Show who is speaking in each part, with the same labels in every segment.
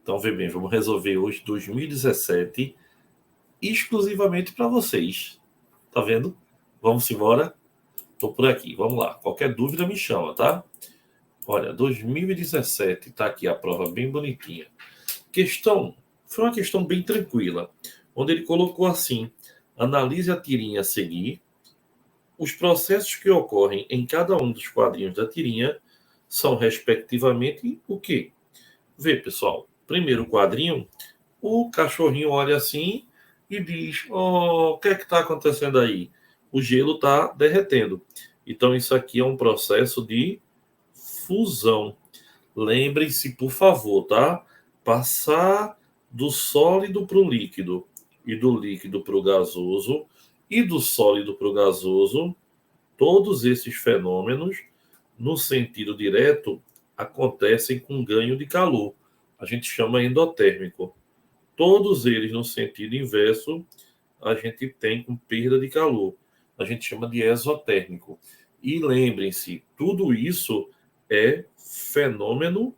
Speaker 1: Então, vê bem, vamos resolver hoje 2017 exclusivamente para vocês. Tá vendo? Vamos embora? Tô por aqui, vamos lá. Qualquer dúvida me chama, tá? Olha, 2017, tá aqui a prova bem bonitinha. Foi uma questão bem tranquila, onde ele colocou assim: analise a tirinha a seguir. Os processos que ocorrem em cada um dos quadrinhos da tirinha são, respectivamente, o quê? Vê, pessoal. Primeiro quadrinho, o cachorrinho olha assim e diz: oh, o que é que está acontecendo aí? O gelo está derretendo. Então, isso aqui é um processo de fusão. Lembrem-se, por favor, tá? Passar do sólido para o líquido e do líquido para o gasoso e do sólido para o gasoso, todos esses fenômenos, no sentido direto, acontecem com ganho de calor. A gente chama endotérmico. Todos eles, no sentido inverso, a gente tem com perda de calor. A gente chama de exotérmico. E lembrem-se, tudo isso é fenômeno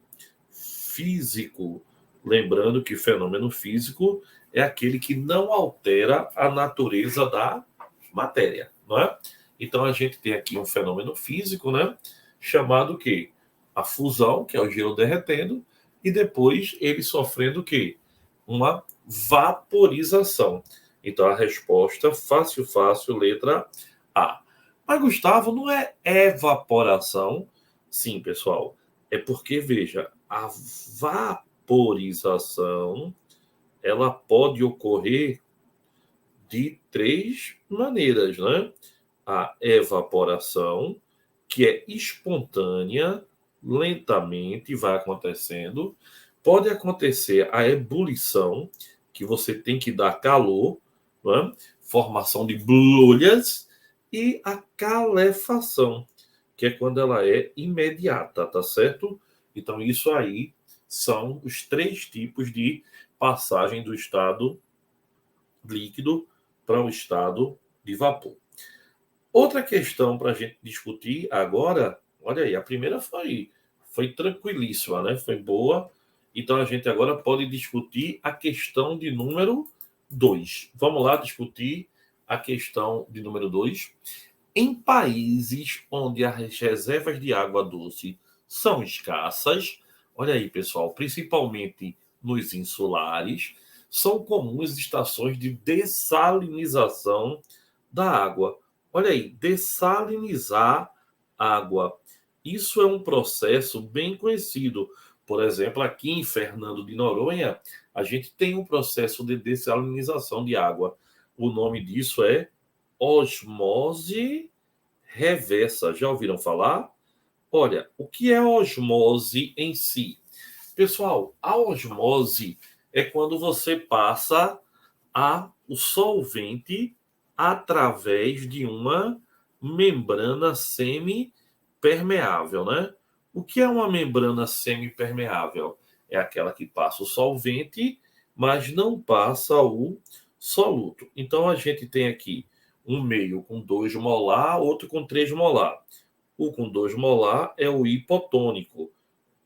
Speaker 1: físico. Lembrando que fenômeno físico é aquele que não altera a natureza da matéria, não é? Então a gente tem aqui um fenômeno físico, né? Chamado o quê? A fusão, que é o gelo derretendo, e depois ele sofrendo o quê? Uma vaporização. Então a resposta, fácil, letra A. Mas, Gustavo, não é evaporação? Sim, pessoal. É porque, veja, a vaporização ela pode ocorrer de três maneiras, né? A evaporação, que é espontânea, lentamente vai acontecendo. Pode acontecer a ebulição, que você tem que dar calor, né? Formação de bolhas, e a calefação, que é quando ela é imediata, tá certo? Então, isso aí são os três tipos de passagem do estado líquido para o estado de vapor. Outra questão para a gente discutir agora, olha aí, a primeira foi tranquilíssima, né? Foi boa. Então a gente agora pode discutir a questão de número 2. Vamos lá discutir a questão de número 2. Em países onde as reservas de água doce são escassas, olha aí, pessoal, principalmente nos insulares, são comuns estações de dessalinização da água. Olha aí, dessalinizar água. Isso é um processo bem conhecido. Por exemplo, aqui em Fernando de Noronha, a gente tem um processo de dessalinização de água. O nome disso é osmose reversa. Já ouviram falar? Olha, o que é osmose em si? Pessoal, a osmose é quando você passa o solvente através de uma membrana semipermeável, né? O que é uma membrana semipermeável? É aquela que passa o solvente, mas não passa o soluto. Então, a gente tem aqui um meio com 2 molar, outro com 3 molar. O com 2 molar é o hipotônico.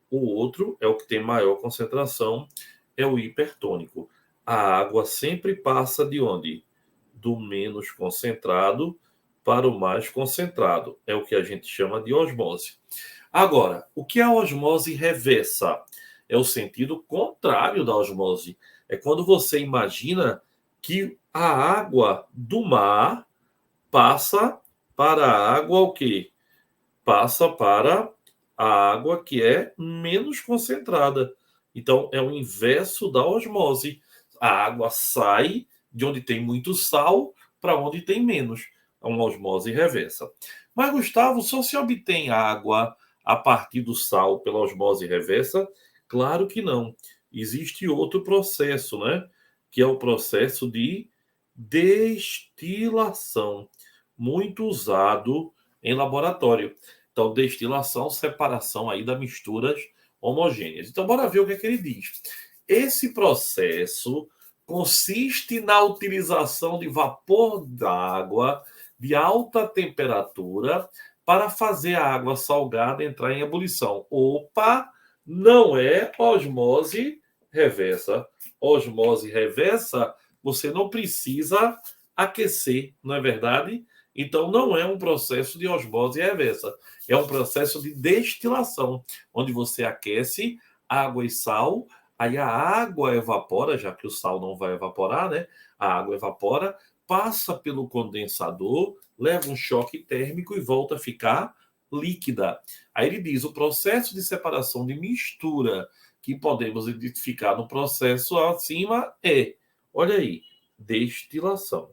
Speaker 1: O outro é o que tem maior concentração, é o hipertônico. A água sempre passa de onde? Do menos concentrado para o mais concentrado. É o que a gente chama de osmose. Agora, o que é a osmose reversa? É o sentido contrário da osmose. É quando você imagina que a água do mar passa para a água o quê? Passa para a água que é menos concentrada. Então, é o inverso da osmose. A água sai de onde tem muito sal para onde tem menos. É uma osmose reversa. Mas, Gustavo, só se obtém água a partir do sal pela osmose reversa? Claro que não. Existe outro processo, né? Que é o processo de destilação, muito usado em laboratório. Então, destilação, separação aí das misturas homogêneas. Então, bora ver o que é que ele diz. Esse processo consiste na utilização de vapor d'água de alta temperatura para fazer a água salgada entrar em ebulição. Opa, não é osmose reversa. Osmose reversa, você não precisa aquecer, não é verdade? Então, não é um processo de osmose reversa. É um processo de destilação, onde você aquece água e sal, aí a água evapora, já que o sal não vai evaporar, né? A água evapora, passa pelo condensador, leva um choque térmico e volta a ficar líquida. Aí ele diz, o processo de separação de mistura que podemos identificar no processo acima é, olha aí, destilação.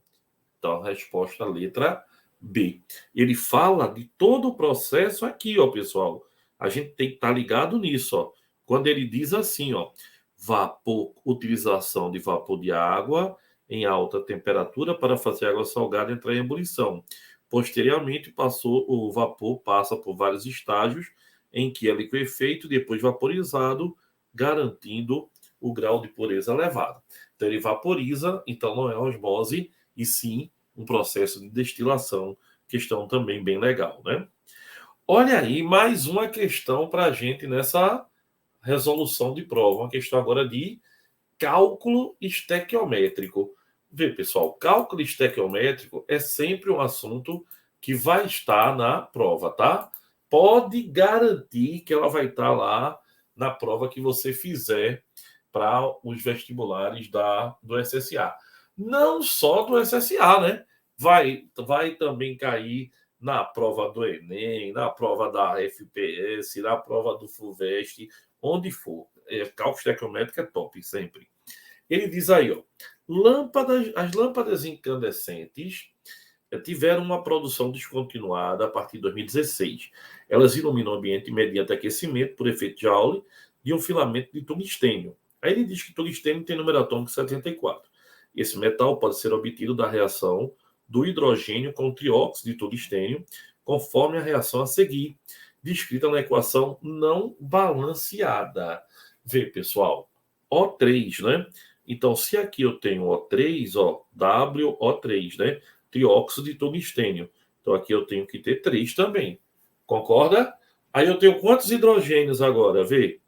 Speaker 1: Então, a resposta, letra B. Ele fala de todo o processo aqui, ó, pessoal. A gente tem que estar ligado nisso, ó. Quando ele diz assim, ó, vapor, utilização de vapor de água em alta temperatura para fazer água salgada entrar em ebulição. Posteriormente, o vapor passa por vários estágios em que é liquefeito e depois vaporizado, garantindo o grau de pureza elevado. Então, ele vaporiza, então não é osmose, e sim um processo de destilação, questão também bem legal, né? Olha aí, mais uma questão para a gente nessa resolução de prova, uma questão agora de cálculo estequiométrico. Vê, pessoal, cálculo estequiométrico é sempre um assunto que vai estar na prova, tá? Pode garantir que ela vai estar lá na prova que você fizer para os vestibulares do SSA. Não só do SSA, né? Vai também cair na prova do Enem, na prova da FPS, na prova do FUVEST, onde for. Cálculo estequiométrico é top, sempre. Ele diz aí, ó, as lâmpadas incandescentes tiveram uma produção descontinuada a partir de 2016. Elas iluminam o ambiente mediante aquecimento por efeito Joule de um filamento de tungstênio. Aí ele diz que tungstênio tem número atômico 74. Esse metal pode ser obtido da reação do hidrogênio com trióxido de tungstênio, conforme a reação a seguir, descrita na equação não balanceada. Vê, pessoal, O3, né? Então, se aqui eu tenho O3, ó, WO3, né? Trióxido de tungstênio. Então, aqui eu tenho que ter 3 também. Concorda? Aí eu tenho quantos hidrogênios agora? Vê?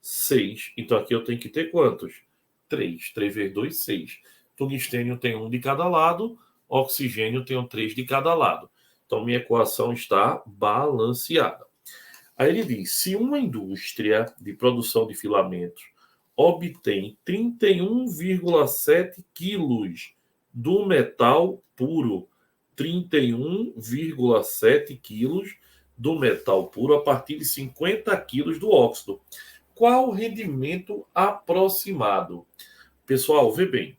Speaker 1: 6. Então, aqui eu tenho que ter quantos? 3. 3 vezes 2, 6. Tungstênio tem 1 de cada lado, oxigênio tem 3 de cada lado. Então, minha equação está balanceada. Aí ele diz, se uma indústria de produção de filamentos obtém 31,7 quilos do metal puro, 31,7 quilos do metal puro a partir de 50 quilos do óxido. Qual o rendimento aproximado? Pessoal, vê bem.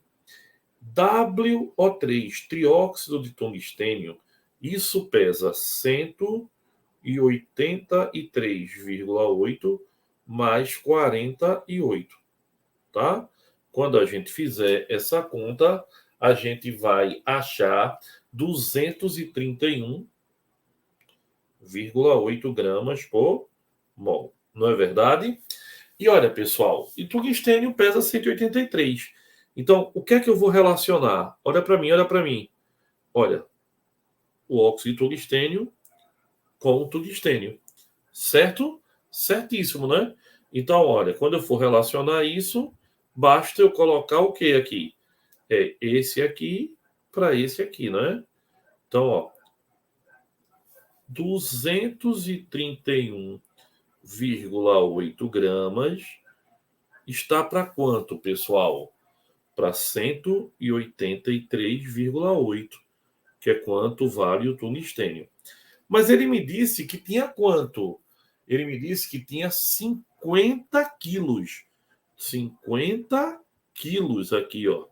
Speaker 1: WO3, trióxido de tungstênio, isso pesa 183,8 mais 48, tá? Quando a gente fizer essa conta, a gente vai achar 231,8 gramas por mol. Não é verdade? E olha, pessoal, e tungstênio pesa 183. Então, o que é que eu vou relacionar? Olha para mim, olha para mim. Olha, o óxido de tungstênio com o tungstênio. Certo? Certíssimo, né? Então, olha, quando eu for relacionar isso, basta eu colocar o que aqui? É esse aqui para esse aqui, né? Então, ó, 231,8 gramas está para quanto, pessoal? Para 183,8, que é quanto vale o tungstênio. Mas ele me disse que tinha quanto? Ele me disse que tinha 50 quilos. 50 quilos aqui, ó.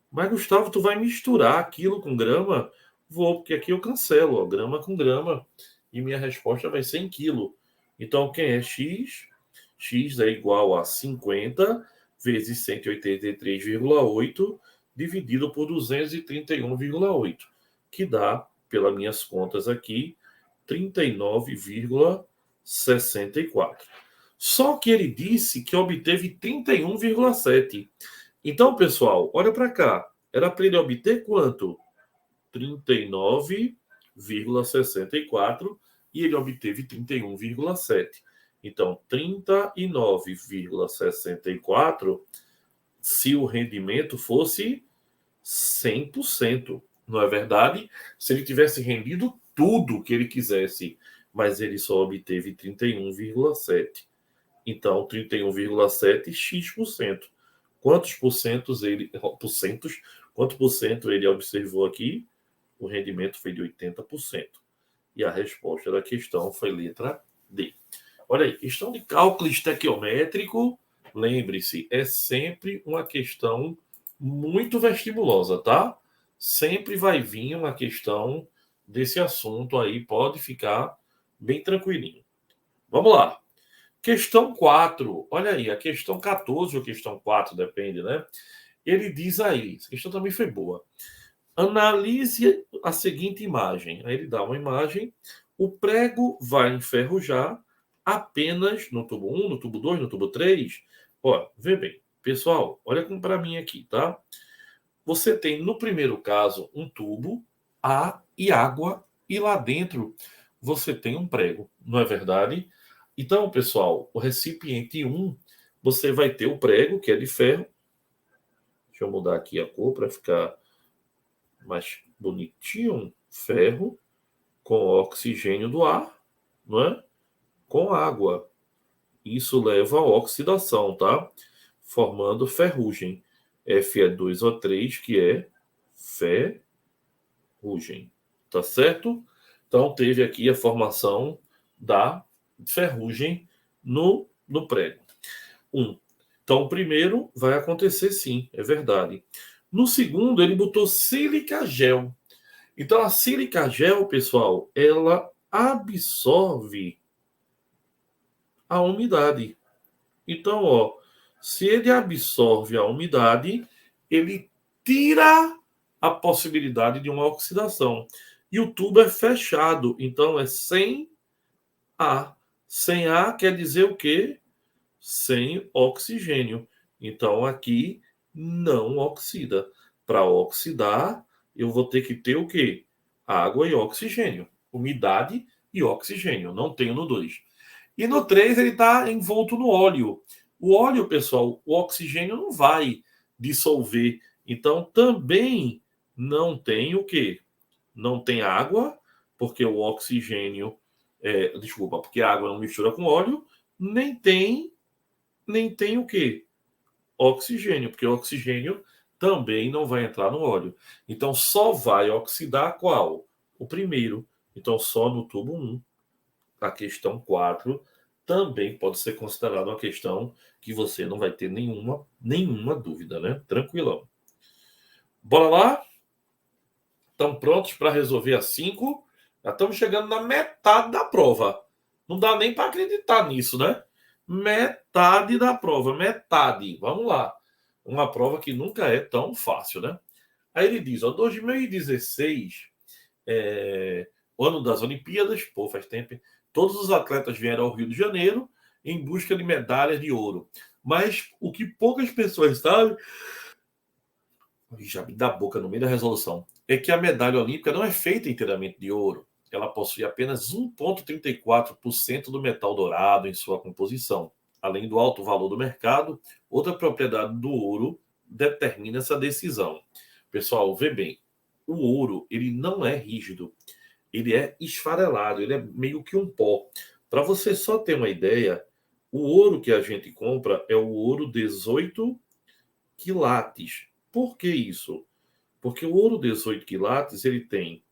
Speaker 1: Mas, Gustavo, tu vai misturar quilo com grama? Vou, porque aqui eu cancelo, ó, grama com grama. E minha resposta vai ser em quilo. Então, quem é x? X é igual a 50 vezes 183,8 dividido por 231,8, que dá, pelas minhas contas aqui, 39,64. Só que ele disse que obteve 31,7. Então, pessoal, olha para cá. Era para ele obter quanto? 39,64 e ele obteve 31,7. Então, 39,64 se o rendimento fosse 100%. Não é verdade? Se ele tivesse rendido tudo que ele quisesse, mas ele só obteve 31,7. Então, 31,7x%. Quantos quanto por cento ele observou aqui? O rendimento foi de 80%. E a resposta da questão foi letra D. Olha aí, questão de cálculo estequiométrico, lembre-se, é sempre uma questão muito vestibulosa, tá? Sempre vai vir uma questão desse assunto aí, pode ficar bem tranquilinho. Vamos lá. Questão 4. Olha aí, a questão 14 ou questão 4, depende, né? Ele diz aí, essa questão também foi boa. Analise a seguinte imagem. Aí ele dá uma imagem, o prego vai enferrujar apenas no tubo 1, no tubo 2, no tubo 3. Ó, vê bem. Pessoal, olha como para mim aqui, tá? Você tem, no primeiro caso, um tubo, ar e água, e lá dentro você tem um prego, não é verdade? Então, pessoal, o recipiente 1, você vai ter o prego, que é de ferro. Deixa eu mudar aqui a cor para ficar mais bonitinho. Ferro com oxigênio do ar, não é? Com água. Isso leva à oxidação, tá? Formando ferrugem. Fe2O3, que é ferrugem. Tá certo? Então, teve aqui a formação da ferrugem no prego. Então, o primeiro vai acontecer sim, é verdade. No segundo, ele botou sílica gel. Então, a sílica gel, pessoal, ela absorve a umidade. Então, ó, se ele absorve a umidade, ele tira a possibilidade de uma oxidação. E o tubo é fechado, então é sem ar. Sem ar quer dizer o quê? Sem oxigênio. Então, aqui não oxida. Para oxidar, eu vou ter que ter o quê? Água e oxigênio. Umidade e oxigênio. Não tenho no 2. E no 3 ele está envolto no óleo. O óleo, pessoal, o oxigênio não vai dissolver. Então, também não tem o quê? Não tem água, porque o oxigênio... desculpa, porque a água não mistura com óleo. Nem tem o quê? Oxigênio, porque o oxigênio também não vai entrar no óleo. Então, só vai oxidar qual? O primeiro. Então, só no tubo 1. A questão 4 também pode ser considerada uma questão que você não vai ter nenhuma dúvida, né? Tranquilão. Bora lá? Estão prontos para resolver as 5? Já estamos chegando na metade da prova. Não dá nem para acreditar nisso, né? Metade da prova, metade. Vamos lá. Uma prova que nunca é tão fácil, né? Aí ele diz, ó, 2016, o ano das Olimpíadas, pô, faz tempo. Todos os atletas vieram ao Rio de Janeiro em busca de medalhas de ouro. Mas o que poucas pessoas sabem, já me dá boca no meio da resolução, é que a medalha olímpica não é feita inteiramente de ouro. Ela possui apenas 1,34% do metal dourado em sua composição. Além do alto valor do mercado, outra propriedade do ouro determina essa decisão. Pessoal, vê bem, o ouro ele não é rígido, ele é esfarelado, ele é meio que um pó. Para você só ter uma ideia, o ouro que a gente compra é o ouro 18 quilates. Por que isso? Porque o ouro 18 quilates ele tem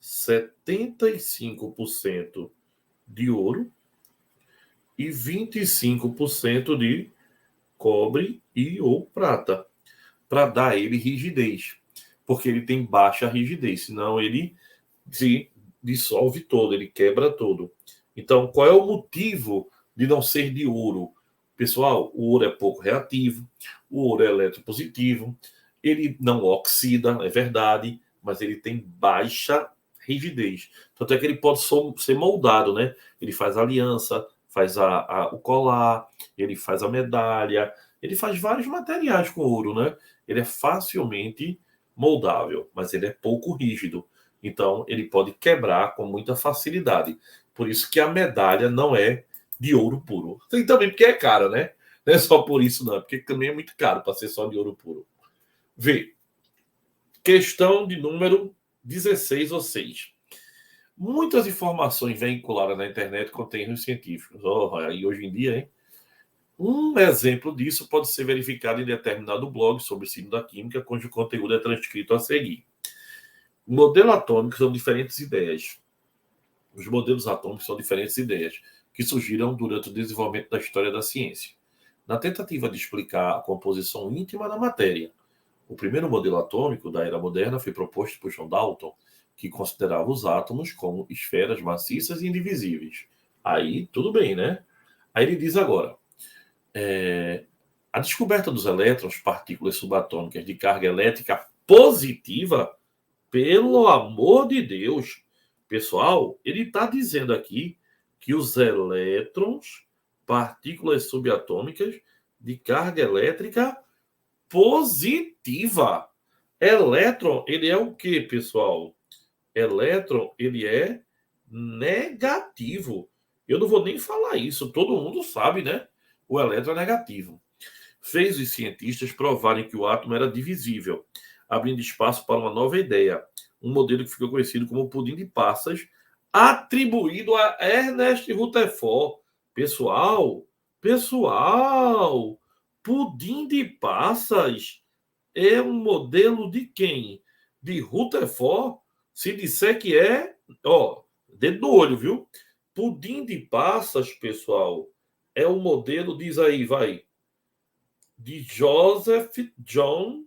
Speaker 1: 75% de ouro e 25% de cobre e ou prata, para dar ele rigidez. Porque ele tem baixa rigidez, senão ele se dissolve todo, ele quebra todo. Então, qual é o motivo de não ser de ouro? Pessoal, o ouro é pouco reativo, o ouro é eletropositivo, ele não oxida, é verdade, mas ele tem baixa rigidez. Tanto é que ele pode ser moldado, né? Ele faz aliança, faz o colar, ele faz a medalha, ele faz vários materiais com ouro, né? Ele é facilmente moldável, mas ele é pouco rígido. Então, ele pode quebrar com muita facilidade. Por isso que a medalha não é de ouro puro. E também porque é caro, né? Não é só por isso, não. Porque também é muito caro para ser só de ouro puro. Vê. Questão de número 16 ou 6. Muitas informações veiculadas na internet contêm erros científicos. Oh, aí hoje em dia, hein? Um exemplo disso pode ser verificado em determinado blog sobre o ensino da química, cujo conteúdo é transcrito a seguir. O modelo atômico são diferentes ideias. Os modelos atômicos são diferentes ideias que surgiram durante o desenvolvimento da história da ciência, na tentativa de explicar a composição íntima da matéria. O primeiro modelo atômico da era moderna foi proposto por John Dalton, que considerava os átomos como esferas maciças e indivisíveis. Aí, tudo bem, né? Aí ele diz agora, a descoberta dos elétrons, partículas subatômicas de carga elétrica positiva, pelo amor de Deus, pessoal, ele está dizendo aqui que os elétrons, partículas subatômicas de carga elétrica positiva. Elétron, ele é o que, pessoal? Elétron, ele é negativo. Eu não vou nem falar isso, todo mundo sabe, né? O elétron é negativo. Fez os cientistas provarem que o átomo era divisível, abrindo espaço para uma nova ideia, um modelo que ficou conhecido como pudim de passas, atribuído a Ernest Rutherford. Pessoal, pudim de passas é um modelo de quem? De Rutherford? Se disser que é, ó, dedo no olho, viu? Pudim de passas, pessoal, é um modelo, diz aí, vai, de Joseph John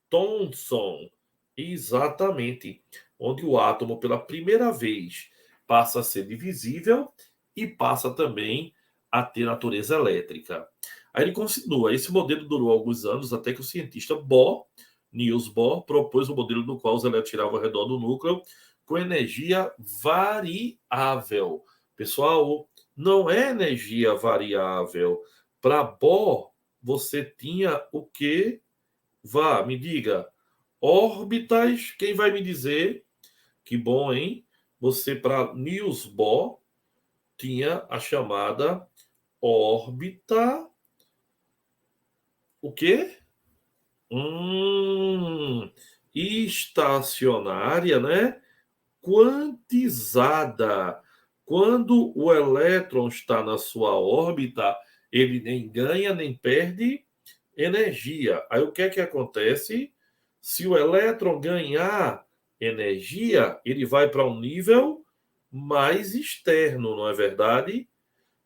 Speaker 1: Thomson. Exatamente. Onde o átomo, pela primeira vez, passa a ser divisível e passa também a ter natureza elétrica. Aí ele continua. Esse modelo durou alguns anos até que o cientista Niels Bohr, propôs um modelo no qual os elétrons giravam ao redor do núcleo com energia variável. Pessoal, não é energia variável. Para Bohr, você tinha o quê? Vá, me diga. Órbitas. Quem vai me dizer? Que bom, hein? Você, para Niels Bohr, tinha a chamada órbita. O quê? Estacionária, né? Quantizada. Quando o elétron está na sua órbita, ele nem ganha nem perde energia. Aí o que é que acontece? Se o elétron ganhar energia, ele vai para um nível mais externo, não é verdade?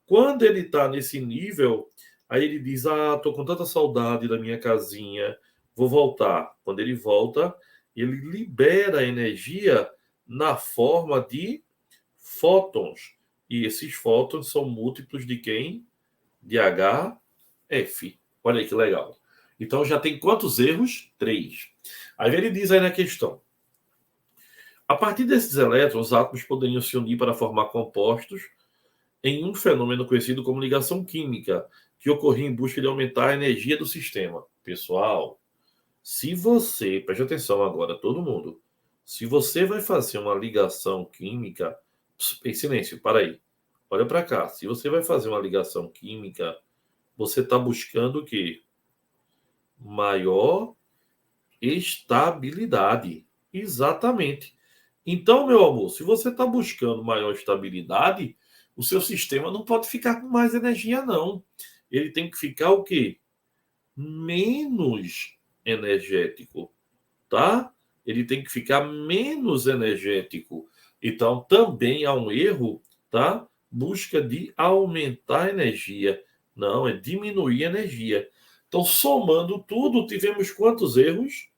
Speaker 1: Quando ele está nesse nível, aí ele diz: ah, estou com tanta saudade da minha casinha, vou voltar. Quando ele volta, ele libera energia na forma de fótons. E esses fótons são múltiplos de quem? De HF. Olha aí que legal. Então já tem quantos erros? 3. Aí ele diz aí na questão: a partir desses elétrons, os átomos poderiam se unir para formar compostos em um fenômeno conhecido como ligação química, que ocorria em busca de aumentar a energia do sistema. Pessoal, se você, preste atenção agora, todo mundo, se você vai fazer uma ligação química, em silêncio, para aí, olha para cá, se você vai fazer uma ligação química, você está buscando o quê? Maior estabilidade. Exatamente. Então, meu amor, se você está buscando maior estabilidade, o seu sistema não pode ficar com mais energia, não. Ele tem que ficar o quê? Menos energético, tá? Ele tem que ficar menos energético. Então, também há um erro, tá? Busca de aumentar a energia. Não, é diminuir a energia. Então, somando tudo, tivemos quantos erros?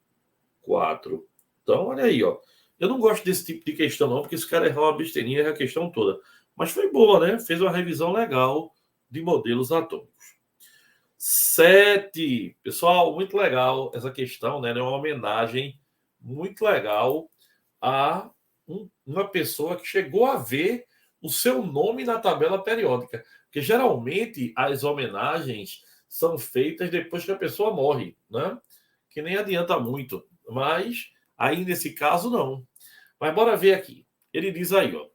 Speaker 1: 4. Então, olha aí, ó. Eu não gosto desse tipo de questão, não, porque esse cara errou uma besteirinha e a questão toda. Mas foi boa, né? Fez uma revisão legal de modelos atômicos. 7. Pessoal, muito legal essa questão, né? É uma homenagem muito legal a uma pessoa que chegou a ver o seu nome na tabela periódica. Porque geralmente as homenagens são feitas depois que a pessoa morre, né? Que nem adianta muito. Mas aí nesse caso não. Mas bora ver aqui. Ele diz aí, ó.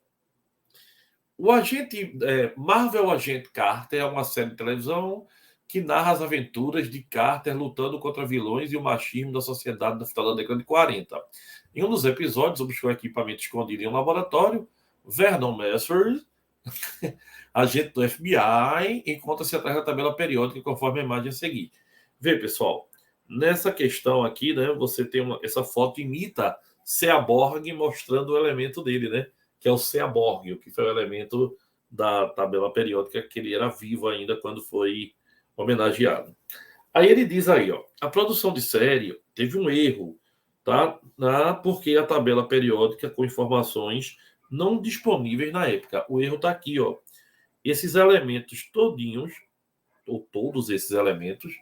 Speaker 1: O agente Marvel Agente Carter é uma série de televisão que narra as aventuras de Carter lutando contra vilões e o machismo da sociedade no final da década de 40. Em um dos episódios, sobre o equipamento escondido em um laboratório, Vernon Messer, agente do FBI, encontra-se atrás da tabela periódica conforme a imagem a seguir. Vê, pessoal, nessa questão aqui, né, você tem essa foto imita Seaborg mostrando o elemento dele, né? Que é o Seaborg, que foi o elemento da tabela periódica que ele era vivo ainda quando foi homenageado. Aí ele diz aí, ó, a produção de série teve um erro, tá? Porque a tabela periódica com informações não disponíveis na época. O erro está aqui, ó. Esses elementos todinhos, ou todos esses elementos,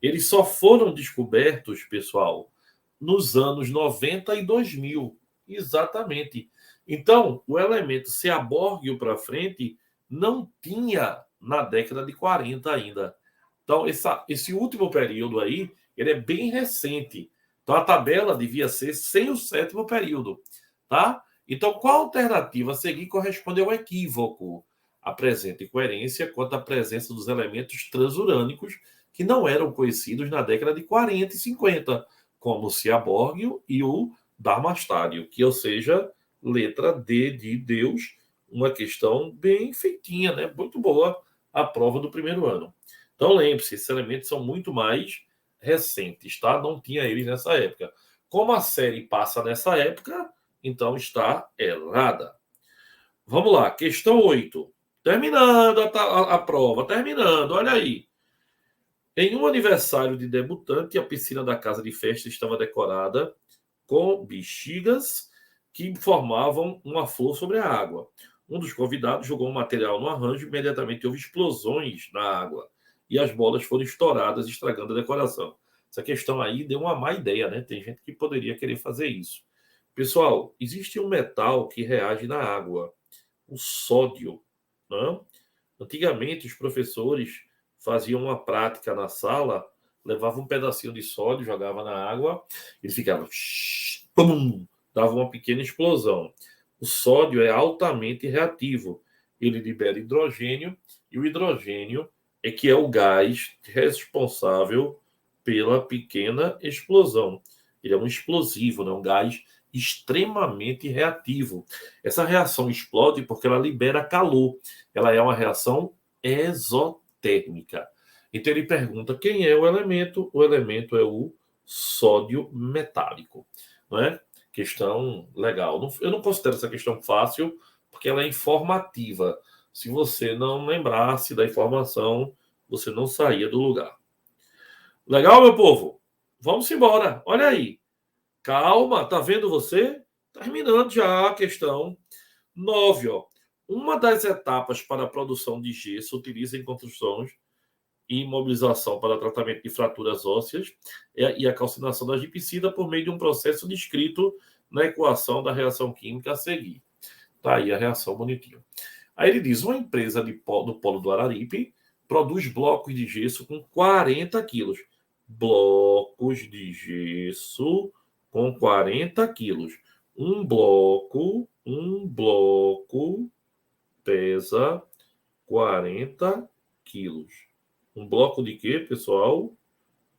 Speaker 1: eles só foram descobertos, pessoal, nos anos 90 e 2000. Exatamente. Então, o elemento Seaborg para frente não tinha na década de 40 ainda. Então, esse último período aí, ele é bem recente. Então, a tabela devia ser sem o sétimo período, tá? Então, qual alternativa a seguir corresponde ao equívoco? Apresenta incoerência quanto à presença dos elementos transurânicos que não eram conhecidos na década de 40 e 50, como o Seaborg e o Darmastário, que, ou seja, letra D de Deus, uma questão bem feitinha, né? Muito boa a prova do primeiro ano. Então, lembre-se, esses elementos são muito mais recentes, tá? Não tinha eles nessa época. Como a série passa nessa época, então está errada. Vamos lá, questão 8. Terminando a prova, terminando, olha aí. Em um aniversário de debutante, a piscina da casa de festa estava decorada com bexigas que formavam uma flor sobre a água. Um dos convidados jogou um material no arranjo e imediatamente houve explosões na água. E as bolas foram estouradas, estragando a decoração. Essa questão aí deu uma má ideia, né? Tem gente que poderia querer fazer isso. Pessoal, existe um metal que reage na água, o sódio, né? Antigamente, os professores faziam uma prática na sala, levavam um pedacinho de sódio, jogava na água, ele ficava... Pum, dava uma pequena explosão. O sódio é altamente reativo. Ele libera hidrogênio, e o hidrogênio é que é o gás responsável pela pequena explosão. Ele é um explosivo, né? Um gás extremamente reativo. Essa reação explode porque ela libera calor. Ela é uma reação exotérmica. Então ele pergunta quem é o elemento. O elemento é o sódio metálico. Não é? Questão legal. Eu não considero essa questão fácil porque ela é informativa. Se você não lembrasse da informação, você não saía do lugar. Legal, meu povo? Vamos embora. Olha aí. Calma, tá vendo você? Terminando já a questão 9, ó. Uma das etapas para a produção de gesso utiliza em construções e imobilização para tratamento de fraturas ósseas e a calcinação da gipsida por meio de um processo descrito na equação da reação química a seguir. Tá aí a reação bonitinho. Aí ele diz, uma empresa do Polo do Araripe produz blocos de gesso com 40 quilos. Blocos de gesso com 40 quilos. Um bloco pesa 40 quilos. Um bloco de quê, pessoal?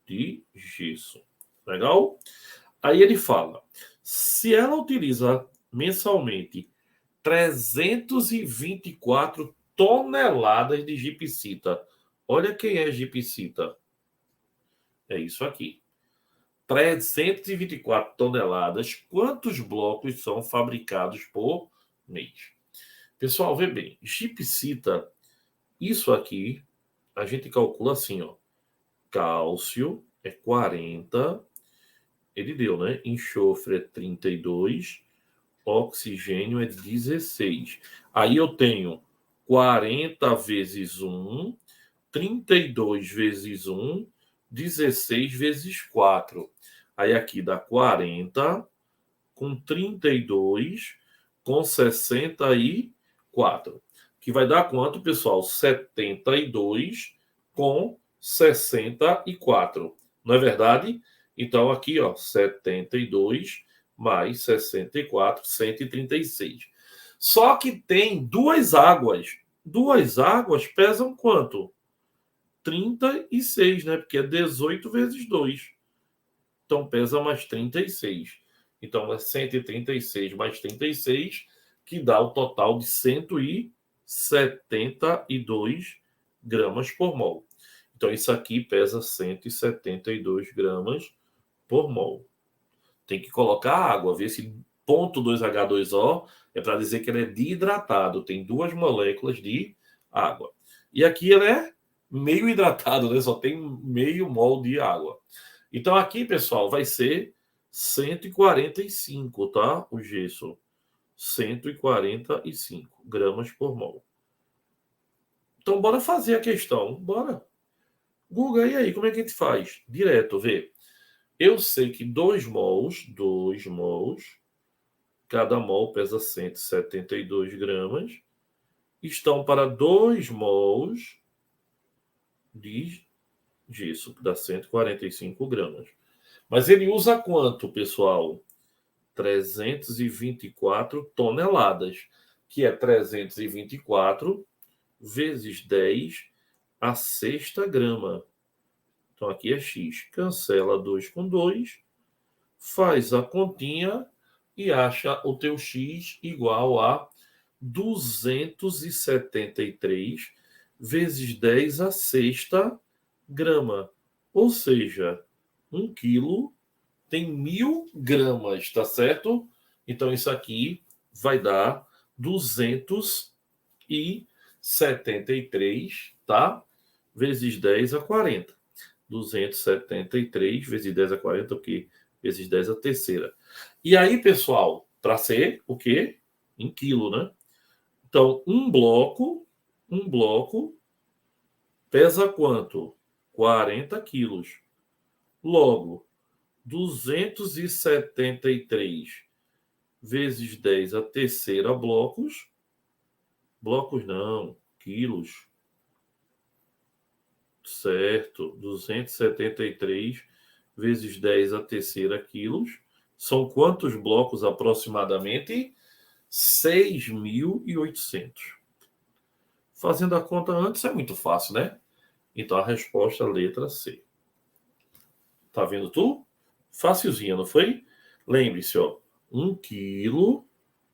Speaker 1: De gesso. Legal? Aí ele fala, se ela utiliza mensalmente 324 toneladas de gipsita. Olha quem é gipsita. É isso aqui. 324 toneladas. Quantos blocos são fabricados por mês? Pessoal, vê bem. Gipsita, isso aqui, a gente calcula assim, ó. Cálcio é 40. Ele deu, né? Enxofre é 32. Oxigênio é 16. Aí eu tenho 40 vezes 1, 32 vezes 1, 16 vezes 4. Aí aqui dá 40 com 32 com 64. Que vai dar quanto, pessoal? 72 com 64. Não é verdade? Então aqui, ó, 72 mais 64, 136. Só que tem duas águas. Duas águas pesam quanto? 36, né? Porque é 18 vezes 2. Então pesa mais 36. Então é 136 mais 36, que dá o total de 172 gramas por mol. Então isso aqui pesa 172 gramas por mol. Tem que colocar água, ver se ponto 2H2O é para dizer que ele é desidratado. Tem duas moléculas de água. E aqui ele é meio hidratado, né? Só tem meio mol de água. Então aqui, pessoal, vai ser 145, tá? O gesso. 145 gramas por mol. Então, bora fazer a questão. Bora. Guga, e aí, como é que a gente faz? Direto, vê. Eu sei que 2 mols, cada mol pesa 172 gramas, estão para 2 mols disso, que dá 145 gramas. Mas ele usa quanto, pessoal? 324 toneladas, que é 324 vezes 10 a sexta grama. Então, aqui é X. Cancela 2 com 2, faz a continha e acha o teu X igual a 273 vezes 10 a sexta grama. Ou seja, 1 quilo tem 1.000 gramas, tá certo? Então, isso aqui vai dar 273, tá? Vezes 10 a 40. 273 vezes 10 a 40, o quê? Vezes 10 a terceira. E aí, pessoal, para ser o quê? Em quilo, né? Então, um bloco pesa quanto? 40 quilos. Logo, 273 vezes 10 a terceira blocos. Blocos não, quilos. Certo, 273 vezes 10 a terceira quilos. São quantos blocos aproximadamente? 6.800. Fazendo a conta antes é muito fácil, né? Então a resposta é a letra C. Tá vendo tu? Facilzinha, não foi? Lembre-se, ó. 1 quilo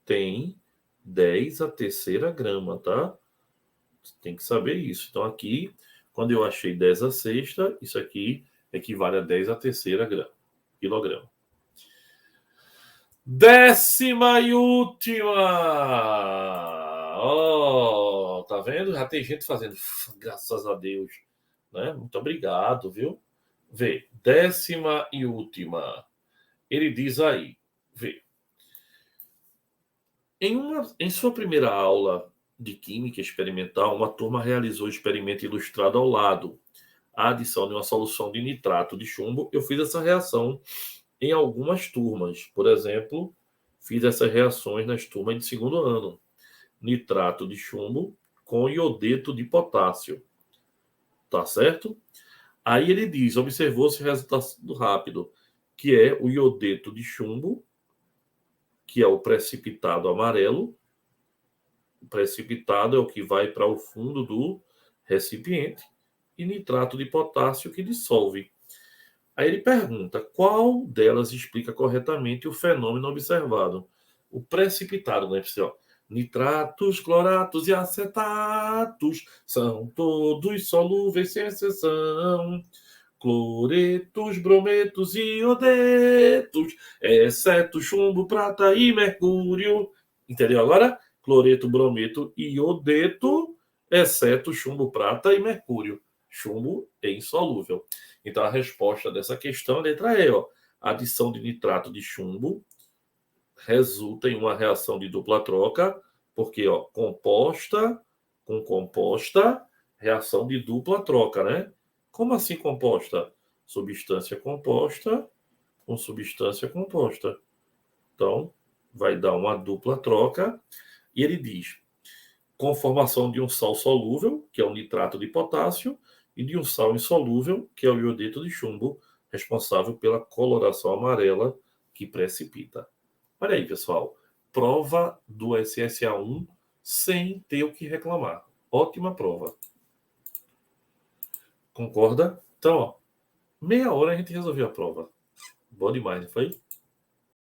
Speaker 1: tem 10 a terceira grama, tá? Tem que saber isso. Então aqui, quando eu achei 10 a sexta, isso aqui equivale a 10 a terceira quilograma. 10ª e última. Oh, tá vendo? Já tem gente fazendo. Graças a Deus. Né? Muito obrigado, viu? Vê. 10ª e última. Ele diz aí. Vê. Em sua primeira aula de química experimental, uma turma realizou o experimento ilustrado ao lado. A adição de uma solução de nitrato de chumbo. Eu fiz essa reação em algumas turmas. Por exemplo, fiz essas reações nas turmas de segundo ano. Nitrato de chumbo com iodeto de potássio. Tá certo? Aí ele diz, observou-se resultado rápido, que é o iodeto de chumbo, que é o precipitado amarelo. O precipitado é o que vai para o fundo do recipiente. E nitrato de potássio que dissolve. Aí ele pergunta qual delas explica corretamente o fenômeno observado. O precipitado, né, pessoal? Nitratos, cloratos e acetatos são todos solúveis sem exceção. Cloretos, brometos e iodetos, exceto chumbo, prata e mercúrio. Entendeu agora? Cloreto, brometo e iodeto, exceto chumbo, prata e mercúrio. Chumbo é insolúvel. Então, a resposta dessa questão é a letra E. Ó. A adição de nitrato de chumbo resulta em uma reação de dupla troca, porque ó, composta com composta, reação de dupla troca, né? Como assim composta? Substância composta com substância composta. Então, vai dar uma dupla troca. E ele diz, conformação de um sal solúvel, que é o nitrato de potássio, e de um sal insolúvel, que é o iodeto de chumbo, responsável pela coloração amarela que precipita. Olha aí, pessoal. prova do SSA1 sem ter o que reclamar. Ótima prova. Concorda? Então, ó, meia hora a gente resolveu a prova. Bom demais, não foi?